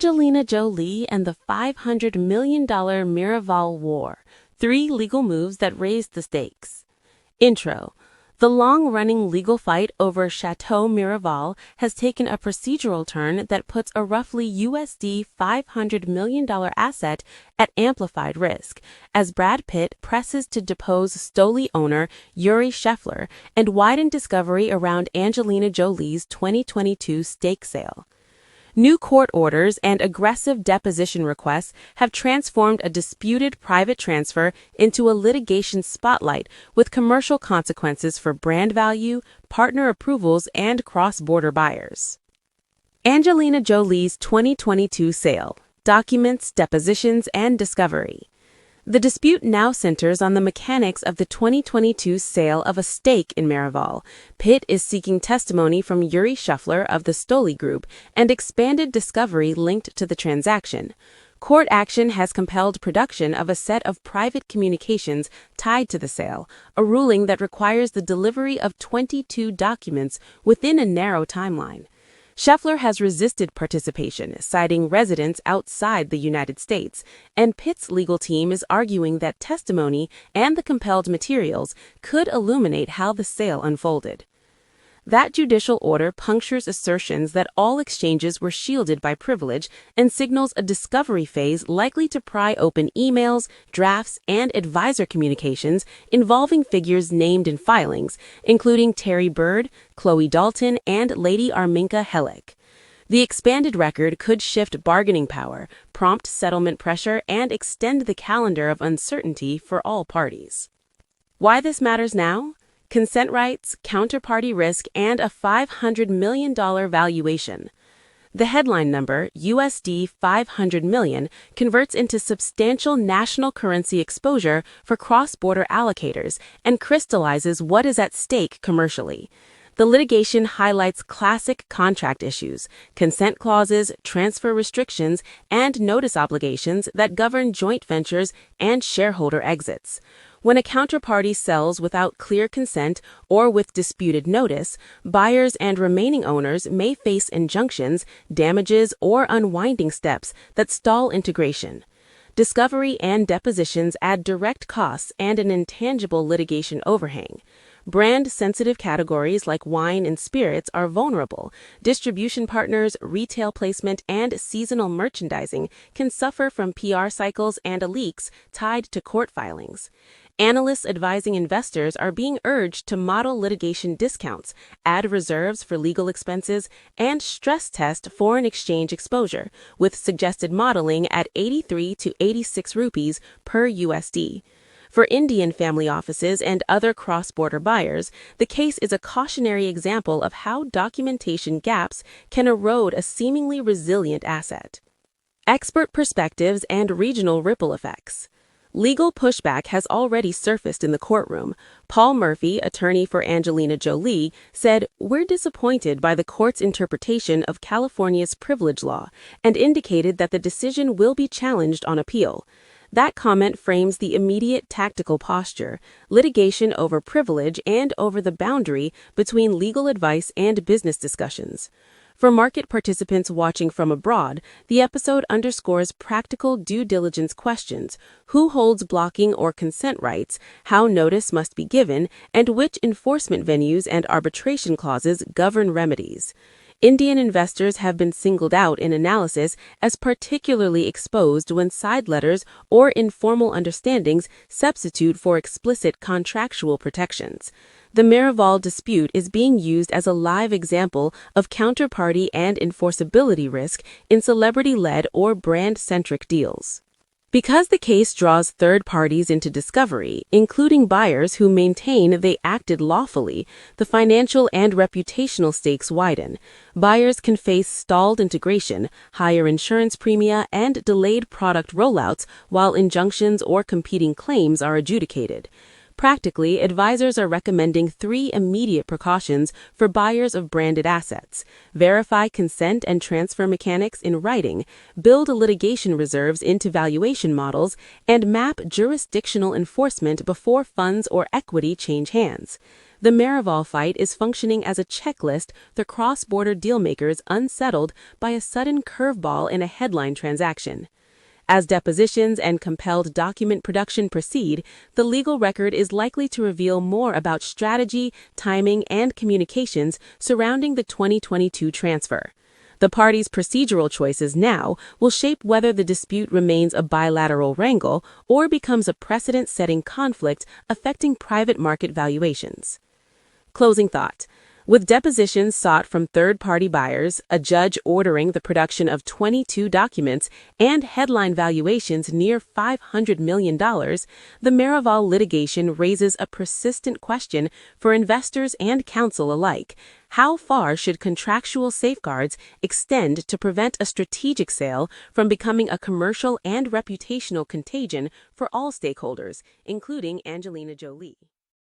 Angelina Jolie and the $500 million Miraval war. 3 legal moves that raised the stakes. Intro. The long-running legal fight over Chateau Miraval has taken a procedural turn that puts a roughly USD $500 million asset at amplified risk, as Brad Pitt presses to depose Stoli owner Yuri Shefler and widen discovery around Angelina Jolie's 2022 stake sale. New court orders and aggressive deposition requests have transformed a disputed private transfer into a litigation spotlight with commercial consequences for brand value, partner approvals, and cross-border buyers. Angelina Jolie's 2022 sale. Documents, depositions, and discovery. The dispute now centers on the mechanics of the 2022 sale of a stake in Miraval. Pitt is seeking testimony from Yuri Shefler of the Stoli Group and expanded discovery linked to the transaction. Court action has compelled production of a set of private communications tied to the sale, a ruling that requires the delivery of 22 documents within a narrow timeline. Shefler has resisted participation, citing residence outside the United States, and Pitt's legal team is arguing that testimony and the compelled materials could illuminate how the sale unfolded. That judicial order punctures assertions that all exchanges were shielded by privilege and signals a discovery phase likely to pry open emails, drafts, and advisor communications involving figures named in filings, including Terry Bird, Chloe Dalton, and Lady Arminka Hellick. The expanded record could shift bargaining power, prompt settlement pressure, and extend the calendar of uncertainty for all parties. Why this matters now? Consent rights, counterparty risk, and a $500 million valuation. The headline number, USD $500 million, converts into substantial national currency exposure for cross-border allocators and crystallizes what is at stake commercially. The litigation highlights classic contract issues, consent clauses, transfer restrictions, and notice obligations that govern joint ventures and shareholder exits. When a counterparty sells without clear consent or with disputed notice, buyers and remaining owners may face injunctions, damages, or unwinding steps that stall integration. Discovery and depositions add direct costs and an intangible litigation overhang. Brand-sensitive categories like wine and spirits are vulnerable. Distribution partners, retail placement, and seasonal merchandising can suffer from PR cycles and leaks tied to court filings. Analysts advising investors are being urged to model litigation discounts, add reserves for legal expenses, and stress test foreign exchange exposure, with suggested modeling at 83 to 86 rupees per USD. For Indian family offices and other cross-border buyers, the case is a cautionary example of how documentation gaps can erode a seemingly resilient asset. Expert perspectives and regional ripple effects. Legal pushback has already surfaced in the courtroom. Paul Murphy, attorney for Angelina Jolie, said, "We're disappointed by the court's interpretation of California's privilege law," and indicated that the decision will be challenged on appeal. That comment frames the immediate tactical posture, litigation over privilege and over the boundary between legal advice and business discussions. For market participants watching from abroad, the episode underscores practical due diligence questions: who holds blocking or consent rights, how notice must be given, and which enforcement venues and arbitration clauses govern remedies. Indian investors have been singled out in analysis as particularly exposed when side letters or informal understandings substitute for explicit contractual protections. The Miraval dispute is being used as a live example of counterparty and enforceability risk in celebrity-led or brand-centric deals. Because the case draws third parties into discovery, including buyers who maintain they acted lawfully, the financial and reputational stakes widen. Buyers can face stalled integration, higher insurance premia, and delayed product rollouts while injunctions or competing claims are adjudicated. Practically, advisors are recommending 3 immediate precautions for buyers of branded assets: verify consent and transfer mechanics in writing, build litigation reserves into valuation models, and map jurisdictional enforcement before funds or equity change hands. The Miraval fight is functioning as a checklist for cross-border dealmakers unsettled by a sudden curveball in a headline transaction. As depositions and compelled document production proceed, the legal record is likely to reveal more about strategy, timing, and communications surrounding the 2022 transfer. The parties' procedural choices now will shape whether the dispute remains a bilateral wrangle or becomes a precedent-setting conflict affecting private market valuations. Closing thought. With depositions sought from third-party buyers, a judge ordering the production of 22 documents, and headline valuations near $500 million, the Miraval litigation raises a persistent question for investors and counsel alike. How far should contractual safeguards extend to prevent a strategic sale from becoming a commercial and reputational contagion for all stakeholders, including Angelina Jolie?